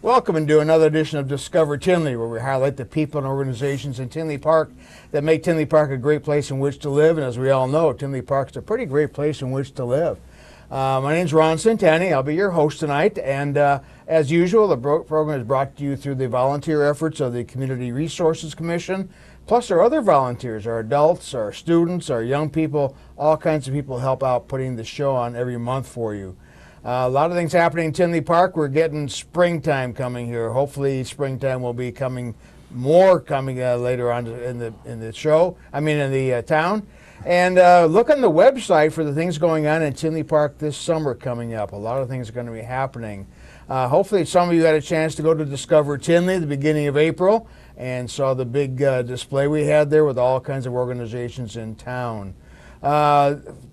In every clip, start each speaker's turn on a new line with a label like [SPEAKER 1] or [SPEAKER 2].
[SPEAKER 1] Welcome to another edition of Discover Tinley, where we highlight the people and organizations in Tinley Park that make Tinley Park a great place in which to live. And as we all know, Tinley Park is a pretty great place in which to live. My name is Ron Centanni. I'll be your host tonight. And as usual, the program is brought to you through the volunteer efforts of the Community Resources Commission, plus our other volunteers, our adults, our students, our young people, all kinds of people help out putting the show on every month for you. A lot of things happening in Tinley Park. We're getting springtime coming here. Hopefully springtime will be coming later on in the show. I mean in the town. And look on the website for the things going on in Tinley Park this summer coming up. A lot of things are going to be happening. Hopefully some of you had a chance to go to Discover Tinley at the beginning of April and saw the big display we had there with all kinds of organizations in town.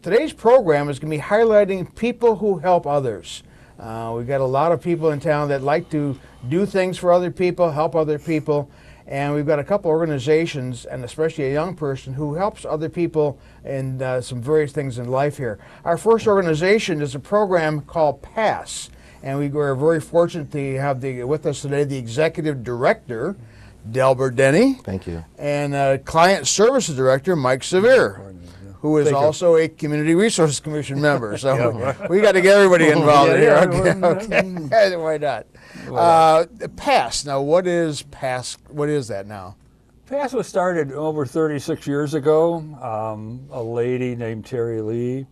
[SPEAKER 1] Today's program is going to be highlighting people who help others. We've got a lot of people in town that like to do things for other people, help other people, and we've got a couple organizations, and especially a young person, who helps other people in some various things in life here. Our first organization is a program called PASS, and we're very fortunate to have with us today the Executive Director, Delbert Denny.
[SPEAKER 2] Thank you.
[SPEAKER 1] And Client Services Director, Mike Sevier, who is also a Community Resources Commission member. So we got to get everybody involved here. Okay. Why not? PASS. Now, what is PASS? What is that now?
[SPEAKER 3] PASS was started over 36 years ago. A lady named Terry Lee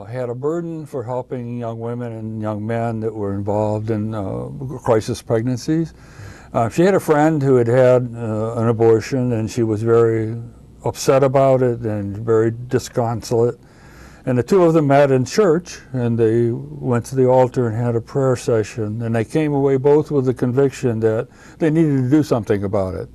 [SPEAKER 3] had a burden for helping young women and young men that were involved in crisis pregnancies. She had a friend who had an abortion, and she was very upset about it and very disconsolate. And the two of them met in church, and they went to the altar and had a prayer session, and they came away both with the conviction that they needed to do something about it.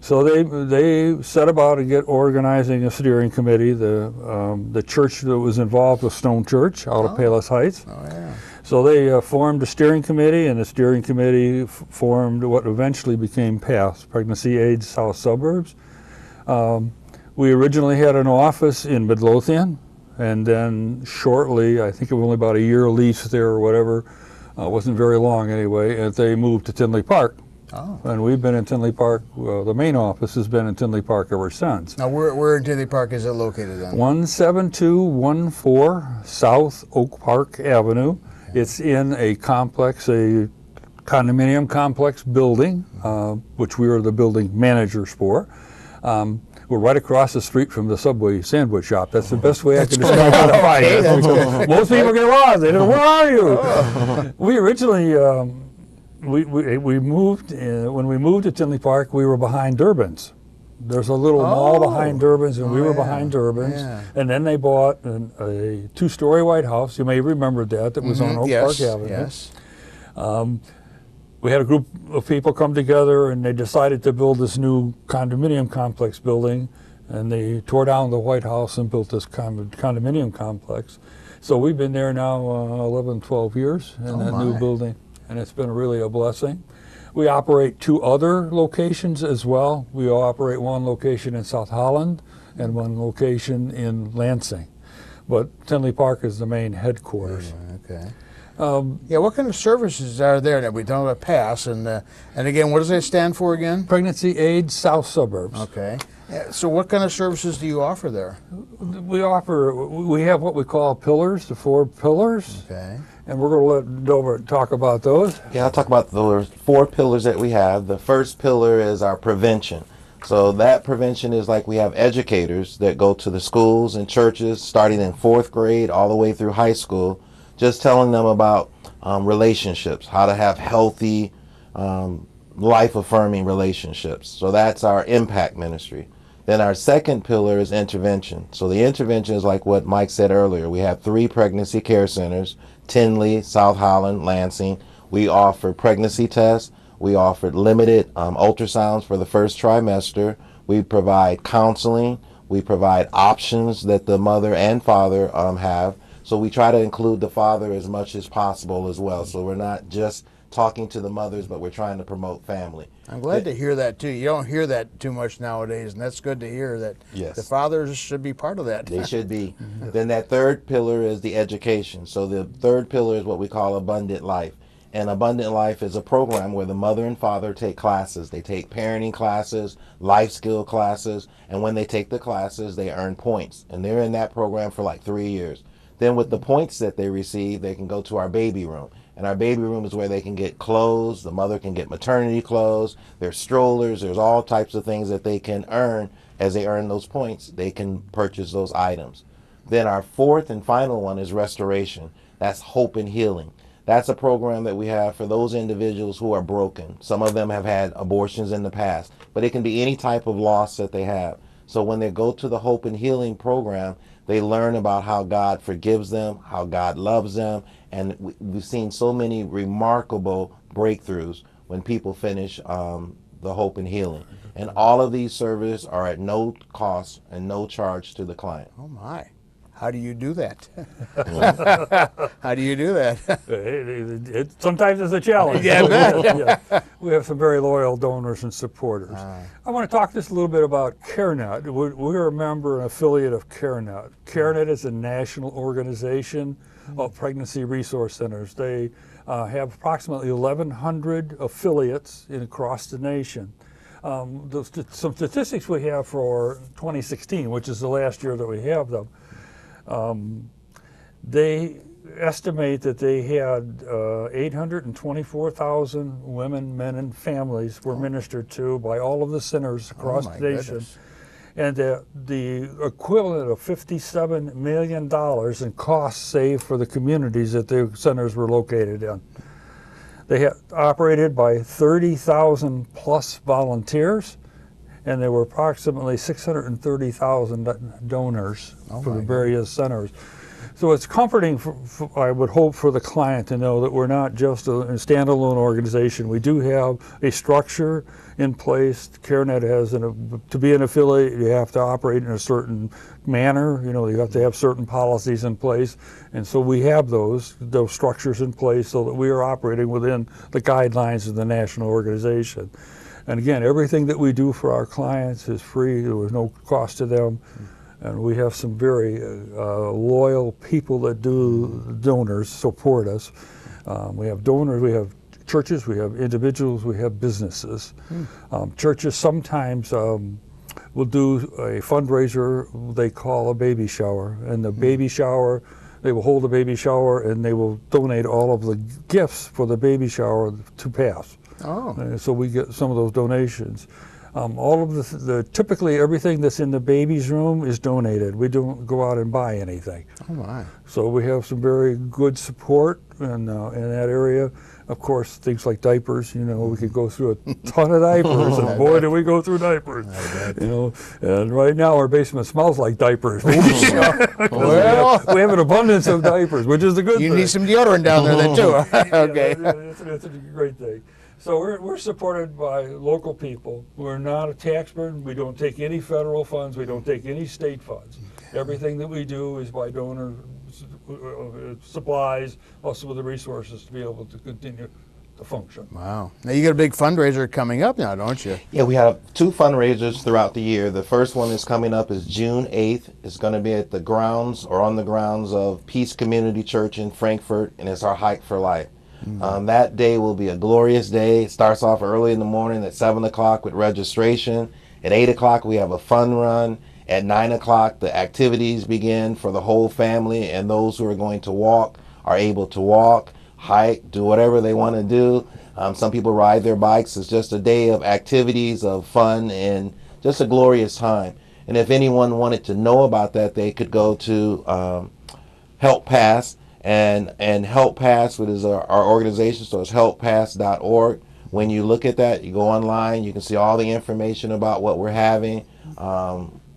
[SPEAKER 3] So they set about organizing a steering committee. The church that was involved was Stone Church out of Palos Heights. Oh, yeah. So they formed a steering committee, and the steering committee formed what eventually became PASS, Pregnancy AIDS South Suburbs. We originally had an office in Midlothian, and then shortly, I think it was only about a year lease there or whatever, wasn't very long anyway, and they moved to Tinley Park. Oh. And we've been in Tinley Park, the main office has been in Tinley Park ever since.
[SPEAKER 1] Now where in Tinley Park is it located then?
[SPEAKER 3] 17214 South Oak Park Avenue. Okay. It's in a complex, a condominium complex building, which we are the building managers for. We're right across the street from the Subway sandwich shop. That's the best way I can describe how to find it. Most people get lost. They don't know, where are you? We originally, we moved, when we moved to Tinley Park, we were behind Durbin's. There's a little mall behind Durbin's, and we were behind Durbin's. Yeah. And then they bought a two-story white house. You may remember that was on Oak Park Avenue.
[SPEAKER 1] Yes.
[SPEAKER 3] We had a group of people come together, and they decided to build this new condominium complex building, and they tore down the White House and built this condominium complex. So we've been there now 11, 12 years in that new building, and it's been really a blessing. We operate two other locations as well. We operate one location in South Holland and one location in Lansing. But Tinley Park is the main headquarters.
[SPEAKER 1] Okay. What kind of services are there? Now, we talk about PASS, and again, what does that stand for again?
[SPEAKER 3] Pregnancy AIDS South Suburbs.
[SPEAKER 1] Okay. So what kind of services do you offer there?
[SPEAKER 3] We have what we call pillars, the 4 pillars.
[SPEAKER 1] Okay.
[SPEAKER 3] And we're going to let Delbert talk about those.
[SPEAKER 2] Yeah, I'll talk about the 4 pillars that we have. The first pillar is our prevention. So that prevention is like we have educators that go to the schools and churches starting in 4th grade all the way through high school, just telling them about relationships, how to have healthy, life-affirming relationships. So that's our impact ministry. Then our second pillar is intervention. So the intervention is like what Mike said earlier. We have 3 pregnancy care centers, Tinley, South Holland, Lansing. We offer pregnancy tests. We offer limited ultrasounds for the first trimester. We provide counseling. We provide options that the mother and father have. So we try to include the father as much as possible as well. So we're not just talking to the mothers, but we're trying to promote family.
[SPEAKER 1] I'm glad to hear that too. You don't hear that too much nowadays, and that's good to hear that the fathers should be part of that.
[SPEAKER 2] They should be. Then that third pillar is the education. So the third pillar is what we call abundant life. And Abundant Life is a program where the mother and father take classes. They take parenting classes, life skill classes, and when they take the classes, they earn points. And they're in that program for like 3 years. Then with the points that they receive, they can go to our baby room. And our baby room is where they can get clothes. The mother can get maternity clothes. There's strollers. There's all types of things that they can earn. As they earn those points, they can purchase those items. Then our fourth and final one is Restoration. That's Hope and Healing. That's a program that we have for those individuals who are broken. Some of them have had abortions in the past, but it can be any type of loss that they have. So when they go to the Hope and Healing program, they learn about how God forgives them, how God loves them, and we've seen so many remarkable breakthroughs when people finish the Hope and Healing. And all of these services are at no cost and no charge to the client.
[SPEAKER 1] Oh my. How do you do that? How do you do that?
[SPEAKER 3] Sometimes it's a challenge.
[SPEAKER 1] Yeah, I bet.
[SPEAKER 3] Yeah. We have some very loyal donors and supporters. I want to talk just a little bit about CareNet. We're a member and affiliate of CareNet. CareNet is a national organization of pregnancy resource centers. They have approximately 1,100 affiliates across the nation. Some statistics we have for 2016, which is the last year that we have them, they estimate that they had 824,000 women, men, and families were ministered to by all of the centers across the nation.
[SPEAKER 1] Goodness.
[SPEAKER 3] And the equivalent of $57 million in costs saved for the communities that the centers were located in. They operated by 30,000 plus volunteers, and there were approximately 630,000 donors for the various centers. So it's comforting, I would hope, for the client to know that we're not just a standalone organization. We do have a structure in place. CareNet has, to be an affiliate, you have to operate in a certain manner. You know, you have to have certain policies in place. And so we have those structures in place so that we are operating within the guidelines of the national organization. And again, everything that we do for our clients is free. There was no cost to them. And we have some very loyal people that donors support us. We have donors, we have churches, we have individuals, we have businesses. Churches sometimes will do a fundraiser they call a baby shower. And the baby shower, they will hold a baby shower and they will donate all of the gifts for the baby shower to pass. So we get some of those donations. All of typically everything that's in the baby's room is donated. We don't go out and buy anything.
[SPEAKER 1] Oh my.
[SPEAKER 3] So we have some very good support in that area. Of course, things like diapers, you know, we could go through a ton of diapers, and boy, do we go through diapers. You know, and right now our basement smells like diapers. Well, we have an abundance of diapers, which is a good thing.
[SPEAKER 1] You need some deodorant down there then too. Okay.
[SPEAKER 3] It's a great thing. So we're supported by local people. We're not a tax burden. We don't take any federal funds. We don't take any state funds. Everything that we do is by donor supplies, also with the resources to be able to continue to function.
[SPEAKER 1] Wow. Now you got a big fundraiser coming up now, don't you?
[SPEAKER 2] Yeah, we have 2 fundraisers throughout the year. The first one is coming up is June 8th. It's going to be at the grounds or on the grounds of Peace Community Church in Frankfort, and it's our Hike for Life. That day will be a glorious day. It starts off early in the morning at 7 o'clock with registration. At 8 o'clock, we have a fun run. At 9 o'clock, the activities begin for the whole family, and those who are going to walk are able to walk, hike, do whatever they want to do. Some people ride their bikes. It's just a day of activities, of fun, and just a glorious time. And if anyone wanted to know about that, they could go to Help Pass. And Help Pass, which is our organization, so it's helppass.org. When you look at that, you go online, you can see all the information about what we're having.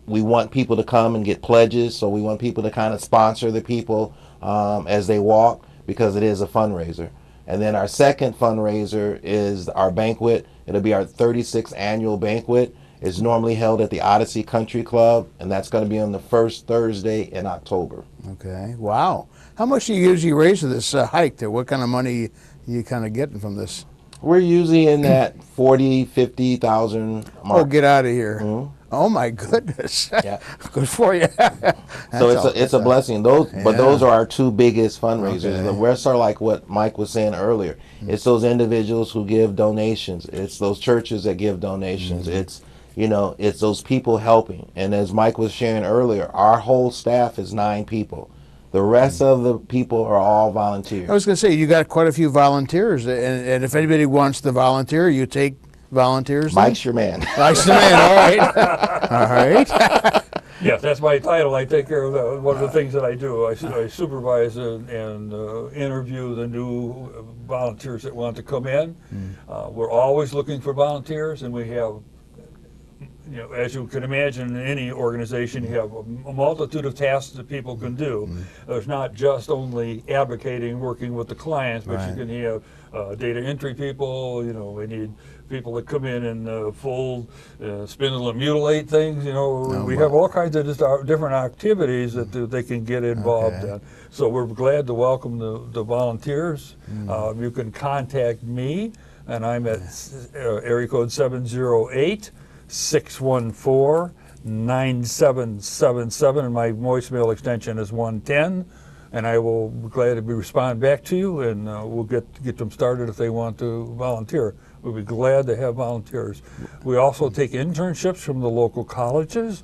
[SPEAKER 2] We want people to come and get pledges, so we want people to kind of sponsor the people as they walk, because it is a fundraiser. And then our second fundraiser is our banquet. It'll be our 36th annual banquet. It's normally held at the Odyssey Country Club, and that's going to be on the first Thursday in October.
[SPEAKER 1] Okay. Wow. How much do you usually raise for this hike there? What kind of money are you kind of getting from this?
[SPEAKER 2] We're usually in that 40, 50,000 mark.
[SPEAKER 1] Oh, get out of here. Oh my goodness!
[SPEAKER 2] Yeah.
[SPEAKER 1] Good for you.
[SPEAKER 2] So it's a blessing. But those are our two biggest fundraisers.
[SPEAKER 1] Okay.
[SPEAKER 2] The rest are like what Mike was saying earlier. It's those individuals who give donations. It's those churches that give donations. It's it's those people helping. And as Mike was sharing earlier, our whole staff is 9 people. The rest of the people are all volunteers.
[SPEAKER 1] I was going to say, you got quite a few volunteers, and if anybody wants to volunteer, you take volunteers.
[SPEAKER 2] Mike's your man.
[SPEAKER 1] Mike's the man. All right. All right.
[SPEAKER 3] Yes, that's my title. I take care of one of the things that I do. I supervise and interview the new volunteers that want to come in. We're always looking for volunteers, and we have, as you can imagine, in any organization, you have a multitude of tasks that people can do. There's not just only advocating, working with the clients, but you can have data entry people. We need people that come in and fold, spindle, and mutilate things. We have all kinds of different activities that they can get involved in. So we're glad to welcome the volunteers. You can contact me, and I'm at area code 708-614-9777, and my voicemail extension is 110. And I will be glad to respond back to you, and we'll get them started if they want to volunteer. We'll be glad to have volunteers. We also take internships from the local colleges.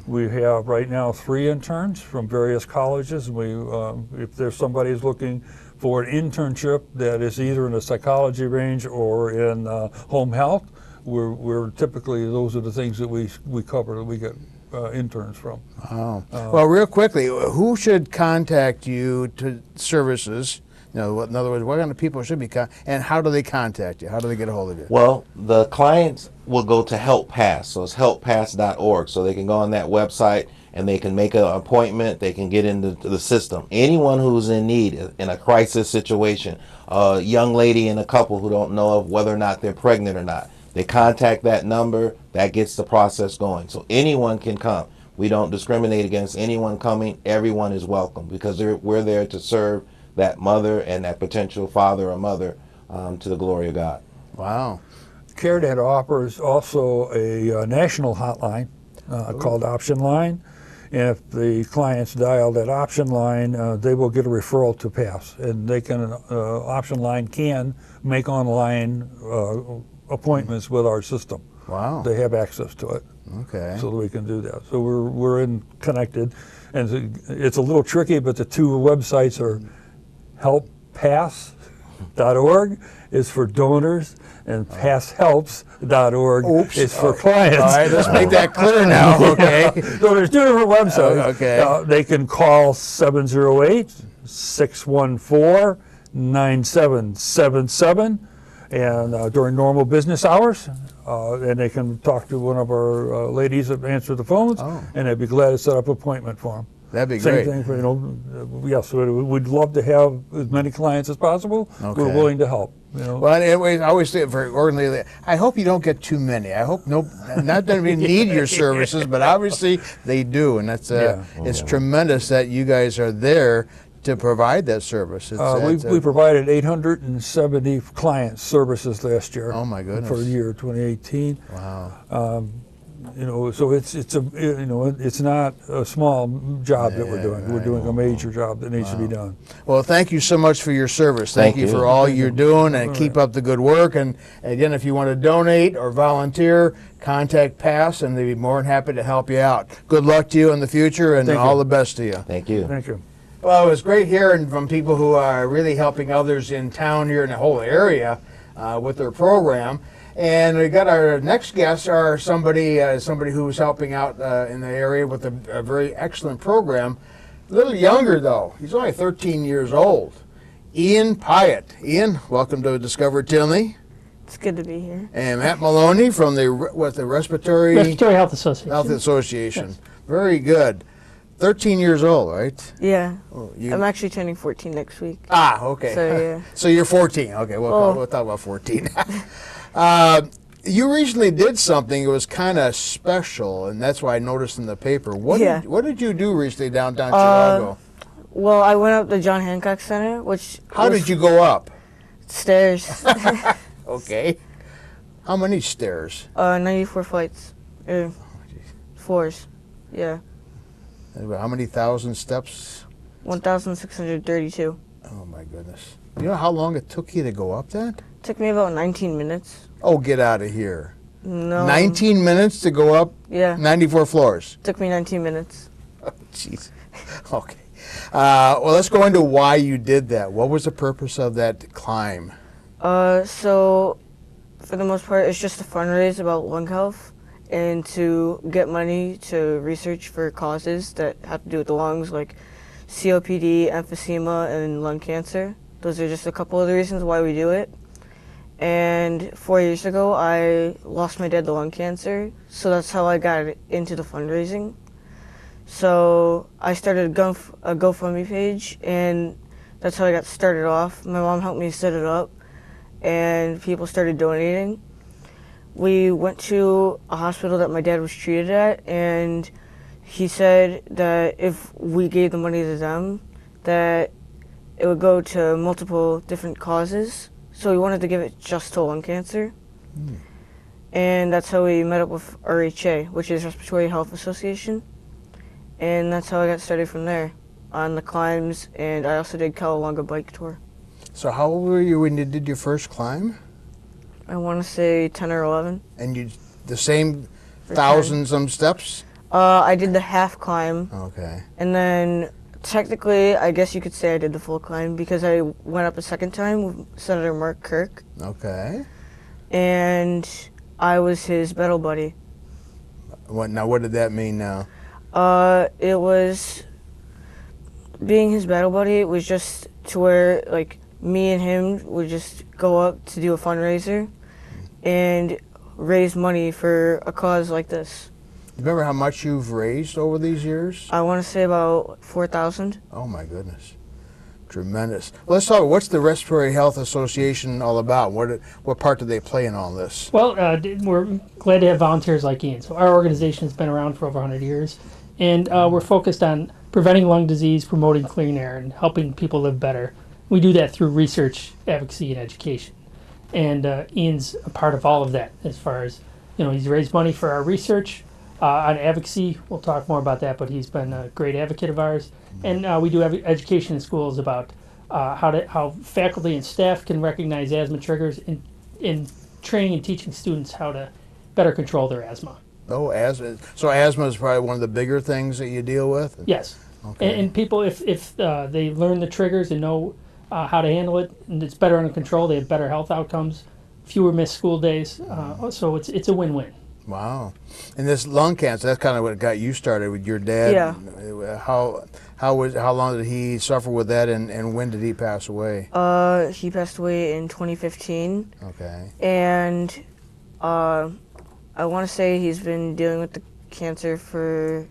[SPEAKER 3] We have right now 3 interns from various colleges. If there's somebody who's looking for an internship that is either in the psychology range or in home health, we're typically, those are the things that we cover, that we get interns from.
[SPEAKER 1] Oh. Well, real quickly, who should contact you to services? In other words, what kind of people should be and how do they contact you? How do they get a hold of you?
[SPEAKER 2] Well, the clients will go to Help Pass, so it's helppass.org. So they can go on that website and they can make an appointment. They can get into the system. Anyone who's in need in a crisis situation, a young lady and a couple who don't know of whether or not they're pregnant or not, they contact that number. That gets the process going. So anyone can come. We don't discriminate against anyone coming. Everyone is welcome because we're there to serve that mother and that potential father or mother to the glory of God.
[SPEAKER 1] Wow.
[SPEAKER 3] CareNet offers also a national hotline called Option Line. And if the clients dial that option line, they will get a referral to PASS. And they can, Option Line can make online appointments with our system.
[SPEAKER 1] Wow.
[SPEAKER 3] They have access to it.
[SPEAKER 1] Okay.
[SPEAKER 3] So that we can do that. So we're connected. And it's a little tricky, but the 2 websites are helppass.org is for donors, and passhelps.org is for clients.
[SPEAKER 1] All right, let's make that clear now, okay?
[SPEAKER 3] So there's 2 different websites.
[SPEAKER 1] Okay.
[SPEAKER 3] They can call 708-614-9777 and during normal business hours, and they can talk to one of our ladies that answer the phones, and they'd be glad to set up an appointment for them.
[SPEAKER 1] That'd be
[SPEAKER 3] Same
[SPEAKER 1] great.
[SPEAKER 3] thing for, yes, we'd love to have as many clients as possible.
[SPEAKER 1] Okay.
[SPEAKER 3] We're willing to help.
[SPEAKER 1] Well, anyways, I always say for ordinarily, I hope you don't get too many. I hope not that we need your services, but obviously they do, and that's it's tremendous that you guys are there to provide that service.
[SPEAKER 3] We provided 870 client services last year.
[SPEAKER 1] Oh my goodness!
[SPEAKER 3] For the year 2018.
[SPEAKER 1] Wow.
[SPEAKER 3] So it's not a small job that we're doing. We're doing a major job that needs to be done.
[SPEAKER 1] Well, thank you so much for your service. Thank you for all you're doing, and keep up the good work. And again, if you want to donate or volunteer, contact PASS, and they'd be more than happy to help you out. Good luck to you in the future, and all the best to you.
[SPEAKER 2] Thank you.
[SPEAKER 3] Thank you.
[SPEAKER 1] Well, it was great hearing from people who are really helping others in town here in the whole area with their program. And we got our next guest, are somebody who's helping out in the area with a very excellent program. A little younger though; he's only 13 years old. Ian Piet. Ian, welcome to Discover Tinley.
[SPEAKER 4] It's good to be here.
[SPEAKER 1] And Matt Maloney from the Respiratory
[SPEAKER 5] Health Association.
[SPEAKER 1] Health Association.
[SPEAKER 5] Yes.
[SPEAKER 1] Very good. 13 years old, right?
[SPEAKER 4] Yeah.
[SPEAKER 1] Oh,
[SPEAKER 4] I'm actually turning 14 next week.
[SPEAKER 1] Ah, okay.
[SPEAKER 4] So, yeah.
[SPEAKER 1] So you're 14. Okay, we'll talk about 14. You recently did something that was kind of special, and that's why I noticed in the paper. What did you do recently downtown Chicago?
[SPEAKER 4] Well, I went up to John Hancock Center, which
[SPEAKER 1] How did you go up?
[SPEAKER 4] Stairs.
[SPEAKER 1] Okay. How many stairs?
[SPEAKER 4] 94 flights. Floors. Yeah.
[SPEAKER 1] How many thousand steps?
[SPEAKER 4] 1,632.
[SPEAKER 1] Oh my goodness. You know how long it took you to go up that?
[SPEAKER 4] Took me about 19 minutes.
[SPEAKER 1] Oh, get out of here.
[SPEAKER 4] No.
[SPEAKER 1] 19 minutes to go up
[SPEAKER 4] Yeah.
[SPEAKER 1] 94 floors.
[SPEAKER 4] Took me 19 minutes.
[SPEAKER 1] Oh, jeez. Okay. Well, let's go into why you did that. What was the purpose of that climb?
[SPEAKER 4] So, for the most part, it's just to fundraise about lung health and to get money to research for causes that have to do with the lungs, like COPD, emphysema, and lung cancer. Those are just a couple of the reasons why we do it. And 4 years ago, I lost my dad to lung cancer, so that's how I got into the fundraising. So I started a GoFundMe page, and that's how I got started off. My mom helped me set it up, and people started donating. We went to a hospital that my dad was treated at, and he said that if we gave the money to them, that it would go to multiple different causes. So we wanted to give it just to lung cancer. And that's how we met up with RHA, which is Respiratory Health Association. And that's how I got started from there on the climbs, and I also did Cowabunga bike tour.
[SPEAKER 1] So how old were you when you did your first climb?
[SPEAKER 4] I want to say 10 or 11.
[SPEAKER 1] And you the same
[SPEAKER 4] For
[SPEAKER 1] 1,000 some steps?
[SPEAKER 4] I did the half climb,
[SPEAKER 1] Okay.
[SPEAKER 4] and then technically, I guess you could say I did the full climb because I went up a second time with Senator Mark Kirk,
[SPEAKER 1] Okay.
[SPEAKER 4] and I was his battle buddy.
[SPEAKER 1] What did that mean now?
[SPEAKER 4] It was being his battle buddy. It was just to where like me and him would just go up to do a fundraiser and raise money for a cause like this.
[SPEAKER 1] Remember how much you've raised over these years?
[SPEAKER 4] I want to say about 4,000.
[SPEAKER 1] Oh my goodness. Tremendous. Let's talk, what's the Respiratory Health Association all about? What part do they play in all this?
[SPEAKER 5] Well, we're glad to have volunteers like Ian. So our organization has been around for over 100 years, and we're focused on preventing lung disease, promoting clean air, and helping people live better. We do that through research, advocacy, and education. And Ian's a part of all of that as far as, he's raised money for our research. On advocacy, we'll talk more about that, but he's been a great advocate of ours. And we do have education in schools about how faculty and staff can recognize asthma triggers in training and teaching students how to better control their asthma.
[SPEAKER 1] Oh, asthma. So asthma is probably one of the bigger things that you deal with?
[SPEAKER 5] Yes.
[SPEAKER 1] Okay.
[SPEAKER 5] And people, if they learn the triggers and know how to handle it, and it's better under control, they have better health outcomes, fewer missed school days. So it's a win-win.
[SPEAKER 1] Wow. And this lung cancer, that's kind of what got you started with your dad.
[SPEAKER 4] Yeah.
[SPEAKER 1] How long did he suffer with that, and when did he pass away?
[SPEAKER 4] He passed away in 2015.
[SPEAKER 1] Okay.
[SPEAKER 4] And I want to say he's been dealing with the cancer for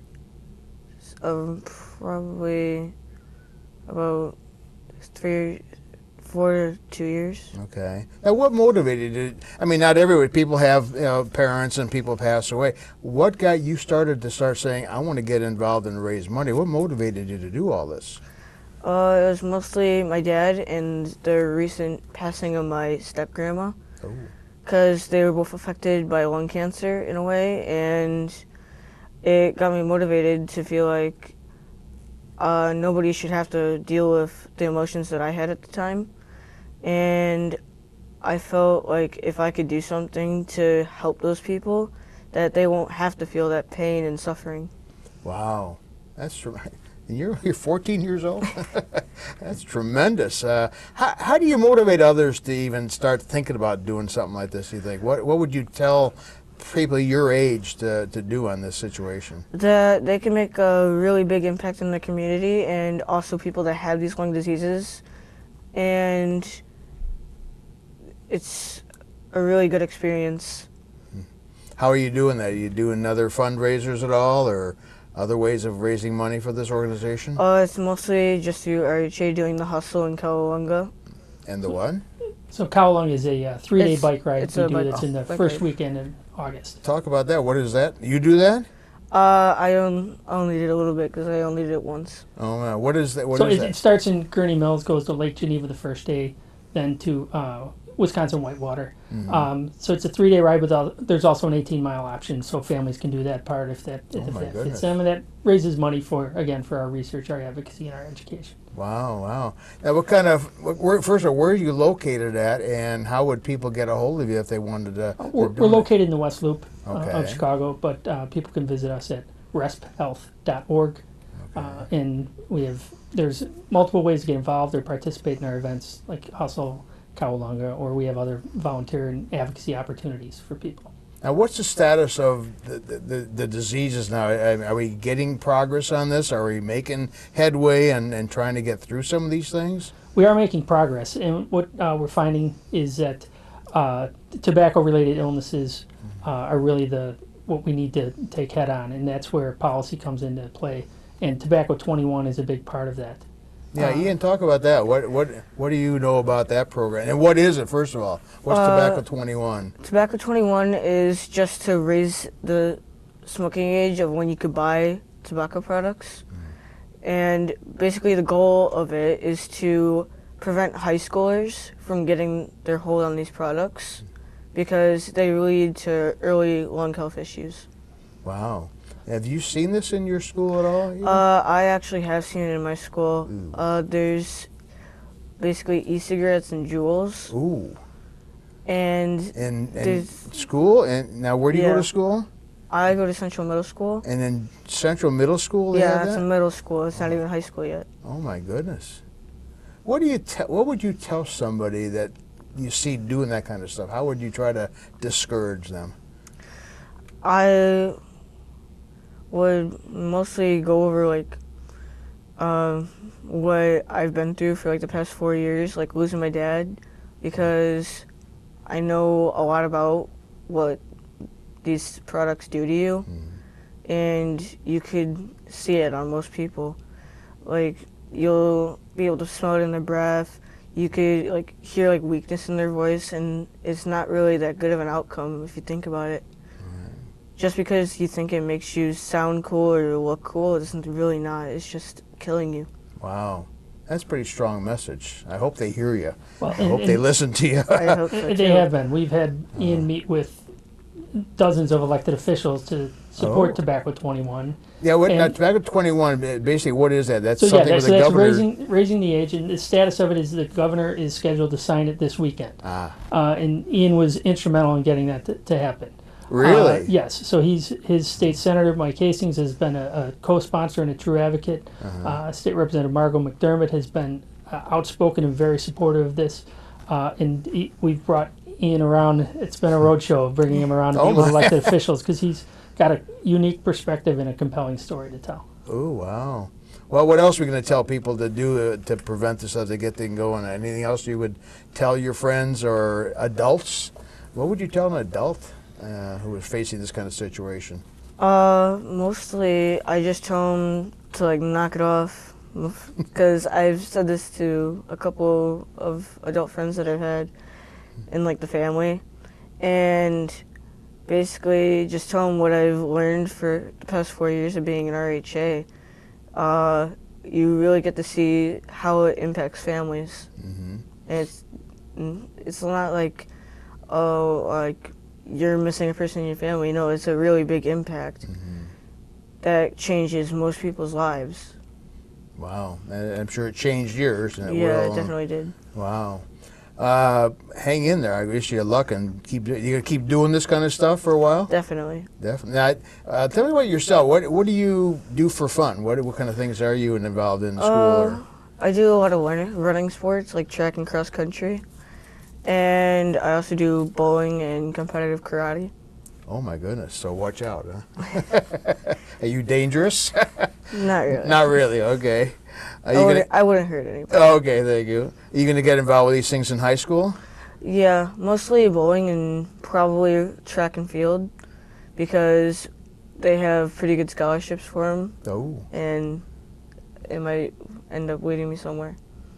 [SPEAKER 4] probably about 4 to 2 years.
[SPEAKER 1] Okay. Now, what motivated it? I mean, not everywhere. People have parents and people pass away. What got you started to start saying, I want to get involved and raise money? What motivated you to do all this?
[SPEAKER 4] It was mostly my dad and the recent passing of my step-grandma.
[SPEAKER 1] Oh.
[SPEAKER 4] Because they were both affected by lung cancer in a way, and it got me motivated to feel like nobody should have to deal with the emotions that I had at the time. And I felt like if I could do something to help those people, that they won't have to feel that pain and suffering.
[SPEAKER 1] Wow. That's right. And you're 14 years old? That's tremendous. How do you motivate others to even start thinking about doing something like this, you think? What would you tell people your age to do on this situation?
[SPEAKER 4] That they can make a really big impact in the community, and also people that have these lung diseases. And it's a really good experience.
[SPEAKER 1] How are you doing that? Are you doing other fundraisers at all, or other ways of raising money for this organization?
[SPEAKER 4] It's mostly just through RHA doing the hustle in Cowabunga.
[SPEAKER 1] And the what?
[SPEAKER 5] So Cowabunga is a 3-day
[SPEAKER 4] It's-
[SPEAKER 5] bike ride
[SPEAKER 4] it's
[SPEAKER 5] we
[SPEAKER 4] a
[SPEAKER 5] do
[SPEAKER 4] bike-
[SPEAKER 5] that's in the
[SPEAKER 4] bike
[SPEAKER 5] first
[SPEAKER 4] ride.
[SPEAKER 5] weekend in August.
[SPEAKER 1] Talk about that. What is that? You do that?
[SPEAKER 4] I only did a little bit because I only did it once.
[SPEAKER 1] Oh, man. What is that? What
[SPEAKER 5] So
[SPEAKER 1] is
[SPEAKER 5] it
[SPEAKER 1] that?
[SPEAKER 5] starts in Gurney Mills, goes to Lake Geneva the first day, then to Wisconsin Whitewater. So it's a 3-day ride there's also an 18-mile option, so families can do that part if that fits them, and that raises money for our research, our advocacy, and our education.
[SPEAKER 1] Wow. Now, first of all, where are you located at, and how would people get a hold of you if they wanted to?
[SPEAKER 5] We're located in the West Loop
[SPEAKER 1] Okay.
[SPEAKER 5] of Chicago, but people can visit us at resphealth.org. And there's multiple ways to get involved or participate in our events, like Hustle, Cowalunga, or we have other volunteer and advocacy opportunities for people.
[SPEAKER 1] Now, what's the status of the diseases now? Are we getting progress on this? Are we making headway and trying to get through some of these things?
[SPEAKER 5] We are making progress, and what we're finding is that tobacco-related illnesses are really what we need to take head on, and that's where policy comes into play. And Tobacco 21 is a big part of that.
[SPEAKER 1] Yeah, Ian, talk about that. What do you know about that program? And what is it, first of all? What's Tobacco 21?
[SPEAKER 4] Tobacco 21 is just to raise the smoking age of when you could buy tobacco products. And basically the goal of it is to prevent high schoolers from getting their hold on these products because they lead to early lung health issues.
[SPEAKER 1] Wow. Have you seen this in your school at all? Ian?
[SPEAKER 4] I actually have seen it in my school. There's basically e-cigarettes and Juuls.
[SPEAKER 1] Ooh.
[SPEAKER 4] And
[SPEAKER 1] in school? And now, where do you go to school?
[SPEAKER 4] I go to Central Middle School.
[SPEAKER 1] And in Central Middle School,
[SPEAKER 4] it's a middle school. It's not even high school yet.
[SPEAKER 1] Oh my goodness! What would you tell somebody that you see doing that kind of stuff? How would you try to discourage them?
[SPEAKER 4] I would mostly go over what I've been through for the past 4 years, like losing my dad, because I know a lot about what these products do to you, and you could see it on most people. Like, you'll be able to smell it in their breath, you could hear weakness in their voice, and it's not really that good of an outcome if you think about it. Just because you think it makes you sound cool or look cool, it's really not. It's just killing you.
[SPEAKER 1] Wow. That's a pretty strong message. I hope they hear you.
[SPEAKER 5] Well,
[SPEAKER 1] I hope they listen to you.
[SPEAKER 4] I hope so, too.
[SPEAKER 5] They have been. We've had Ian meet with dozens of elected officials to support Tobacco 21.
[SPEAKER 1] Yeah, now, Tobacco 21, basically, what is that? That's something with the
[SPEAKER 5] that's
[SPEAKER 1] governor.
[SPEAKER 5] raising the age, and the status of it is the governor is scheduled to sign it this weekend. And Ian was instrumental in getting that to happen.
[SPEAKER 1] Really?
[SPEAKER 5] Yes. So his state senator, Mike Hastings, has been a co-sponsor and a true advocate. State Representative Margot McDermott has been outspoken and very supportive of this. And we've brought Ian around. It's been a roadshow of bringing him around to meet with elected officials because he's got a unique perspective and a compelling story to tell.
[SPEAKER 1] Oh, wow. Well, what else are we going to tell people to do to prevent this as they get things going? Anything else you would tell your friends or adults? What would you tell an adult who is facing this kind of situation?
[SPEAKER 4] Mostly I just tell them to knock it off, because I've said this to a couple of adult friends that I've had in the family, and basically just tell them what I've learned for the past 4 years of being an RHA. You really get to see how it impacts families. And it's not you're missing a person in your family. No, it's a really big impact that changes most people's lives.
[SPEAKER 1] Wow. I'm sure it changed yours. And
[SPEAKER 4] it definitely did.
[SPEAKER 1] Wow. Hang in there. I wish you luck, and you gonna keep doing this kind of stuff for a while.
[SPEAKER 4] Definitely.
[SPEAKER 1] Now, tell me about yourself. What do you do for fun? What kind of things are you involved in school?
[SPEAKER 4] I do a lot of running sports, like track and cross country, and I also do bowling and competitive karate.
[SPEAKER 1] Oh my goodness! So watch out, huh? Are you dangerous?
[SPEAKER 4] Not really.
[SPEAKER 1] Not really. Okay.
[SPEAKER 4] I wouldn't hurt anybody.
[SPEAKER 1] Oh, okay, thank you. Are you going to get involved with these things in high school?
[SPEAKER 4] Yeah, mostly bowling and probably track and field, because they have pretty good scholarships for them.
[SPEAKER 1] Oh.
[SPEAKER 4] And it might end up leading me somewhere.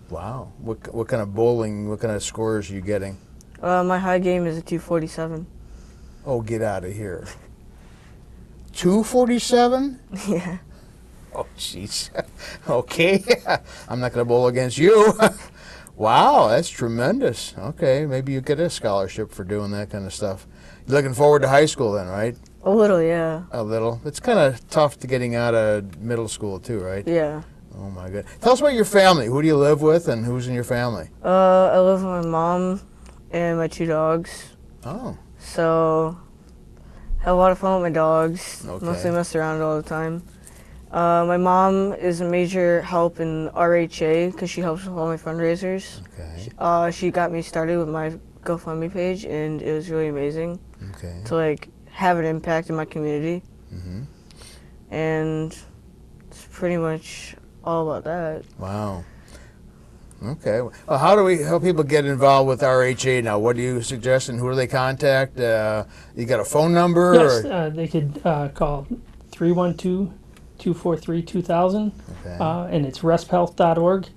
[SPEAKER 1] Wow. What kind of bowling, what kind of scores are you getting?
[SPEAKER 4] My high game is a 247.
[SPEAKER 1] Oh, get out of here. 247?
[SPEAKER 4] Yeah.
[SPEAKER 1] Oh, jeez. Okay. I'm not going to bowl against you. Wow, that's tremendous. Okay, maybe you get a scholarship for doing that kind of stuff. You're looking forward to high school then, right?
[SPEAKER 4] A little, yeah.
[SPEAKER 1] A little. It's kind of tough to getting out of middle school too, right?
[SPEAKER 4] Yeah.
[SPEAKER 1] Oh my God. Tell us about your family. Who do you live with and who's in your family?
[SPEAKER 4] I live with my mom and my 2 dogs.
[SPEAKER 1] Oh,
[SPEAKER 4] So, have a lot of fun with my dogs.
[SPEAKER 1] Okay.
[SPEAKER 4] Mostly mess around all the time. My mom is a major help in RHA because she helps with all my fundraisers.
[SPEAKER 1] okay.
[SPEAKER 4] She got me started with my GoFundMe page, and it was really amazing
[SPEAKER 1] Okay.
[SPEAKER 4] to like have an impact in my community.
[SPEAKER 1] Mm-hmm.
[SPEAKER 4] And it's pretty much all about that.
[SPEAKER 1] Wow. Okay. Well, how do we help people get involved with RHA now? What do you suggest and who do they contact? You got a phone number?
[SPEAKER 5] Yes,
[SPEAKER 1] Or?
[SPEAKER 5] they could call 312-243-2000,
[SPEAKER 1] Okay.
[SPEAKER 5] and it's resphealth.org.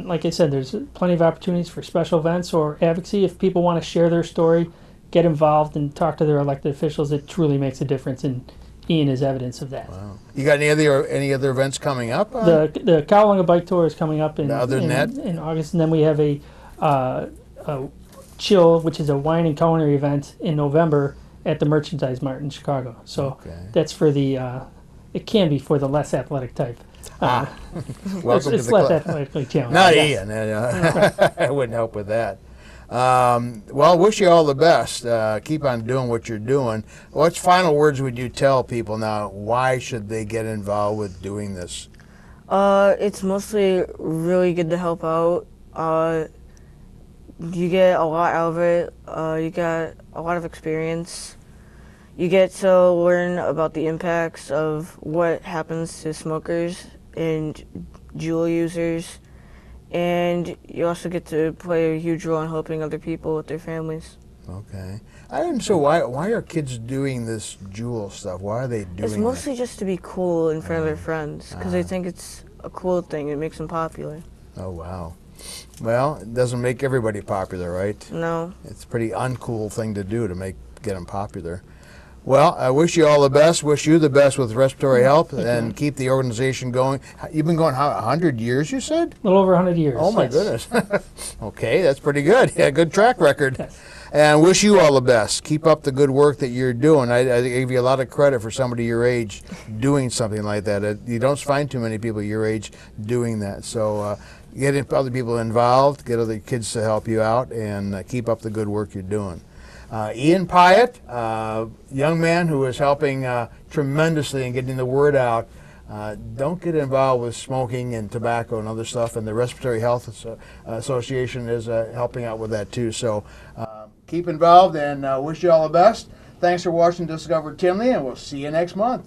[SPEAKER 5] Like I said, there's plenty of opportunities for special events or advocacy. If people want to share their story, get involved, and talk to their elected officials, it truly makes a difference, and Ian is evidence of that.
[SPEAKER 1] Wow. You got any other events coming up?
[SPEAKER 5] The Cowabunga Bike Tour is coming up in August, and then we have a Chill, which is a wine and culinary event in November at the Merchandise Mart in Chicago. So that's for the it can be for the less athletic type.
[SPEAKER 1] Welcome
[SPEAKER 5] it's
[SPEAKER 1] to the
[SPEAKER 5] less
[SPEAKER 1] club.
[SPEAKER 5] athletically challenged.
[SPEAKER 1] Not
[SPEAKER 5] yes.
[SPEAKER 1] Ian. I wouldn't help with that. Well, wish you all the best. Keep on doing what you're doing. What final words would you tell people now? Why should they get involved with doing this?
[SPEAKER 4] It's mostly really good to help out. You get a lot out of it. You get a lot of experience. You get to learn about the impacts of what happens to smokers and Juul users. And you also get to play a huge role in helping other people with their families.
[SPEAKER 1] Okay. I don't know why are kids doing this Juul stuff? Why are they doing
[SPEAKER 4] It's mostly just to be cool in front of their friends because they think it's a cool thing. It makes them popular.
[SPEAKER 1] Oh, wow. Well, it doesn't make everybody popular, right?
[SPEAKER 4] No.
[SPEAKER 1] It's a pretty uncool thing to do to get them popular. Well, I wish you all the best. Wish you the best with Respiratory Health and keep the organization going. You've been going, 100 years, you said?
[SPEAKER 5] A little over 100 years.
[SPEAKER 1] Oh, my
[SPEAKER 5] yes.
[SPEAKER 1] goodness. Okay, that's pretty good. Yeah, good track record.
[SPEAKER 5] Yes.
[SPEAKER 1] And wish you all the best. Keep up the good work that you're doing. I give you a lot of credit for somebody your age doing something like that. You don't find too many people your age doing that. So get other people involved, get other kids to help you out, and keep up the good work you're doing. Ian Piet, young man who is helping tremendously in getting the word out. Don't get involved with smoking and tobacco and other stuff, and the Respiratory Health Association is helping out with that too. So keep involved and wish you all the best. Thanks for watching Discover Tinley, and we'll see you next month.